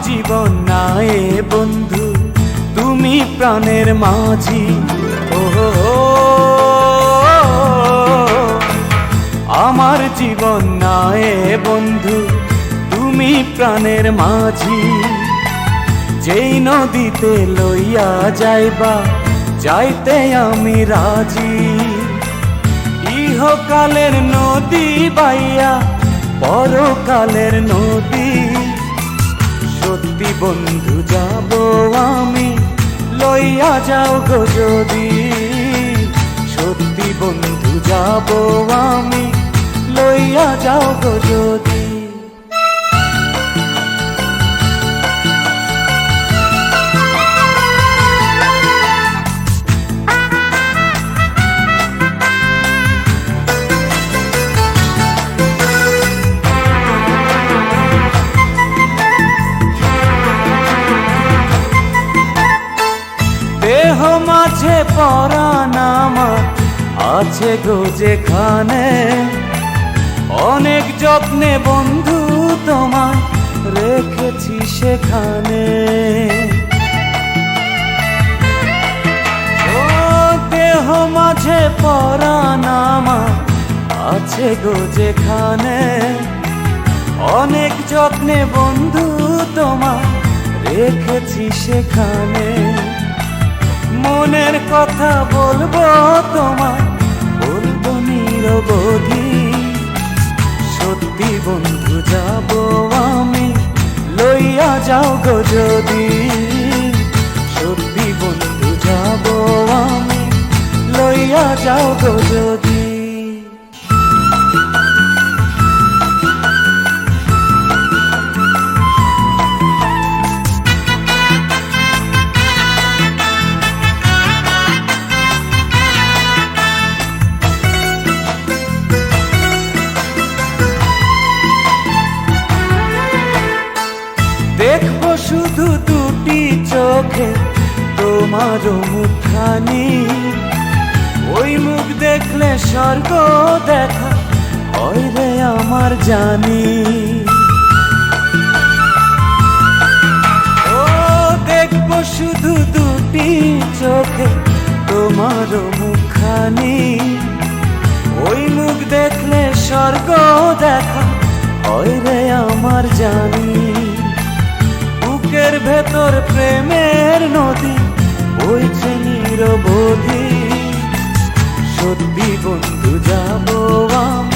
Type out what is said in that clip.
জীবন নায়ে বন্ধু তুমি প্রাণের মাঝি। ও আমার জীবন নায়ে বন্ধু তুমি প্রাণের মাঝি। যেই নদীতে লইয়া যাইবা যাইতে আমি রাজি। ইহকালের নদী বাইয়া পরকালের নদী। সত্যি বন্ধু যাব আমি লইয়া যাও গো যদি। সত্যি বন্ধু যাব আমি লইয়া যাও গো যদি। দেহ মাঝে পরাণ আমার আছে গো যেখানে। অনেক যত্নে বন্ধু তোমায় রেখেছি সেখানে। ও দেহ মাঝে পরাণ আমার আছে গো যেখানে। অনেক যত্নে বন্ধু তোমায় রেখেছি সেখানে। মনের কথা বলবো তোমায় বলবো নিরবধি। সত্যি বন্ধু যাব আমি লইয়া যাও গো যদি। সত্যি বন্ধু যাব আমি লইয়া যাও গো যদি। দেখবো শুধু দুটি চোখে তোমার মুখখানি। ওই মুখ দেখলে স্বর্গ দেখা হয় রে আমার জানি। ও দেখবো শুধু দুটি চোখে তোমার মুখখানি। ওই মুখ দেখলে স্বর্গ দেখা হয় রে আমার জানি। বুকের ভেতর প্রেমের নদী বইছে নিরবধি। সত্যি বন্ধু যাব আমি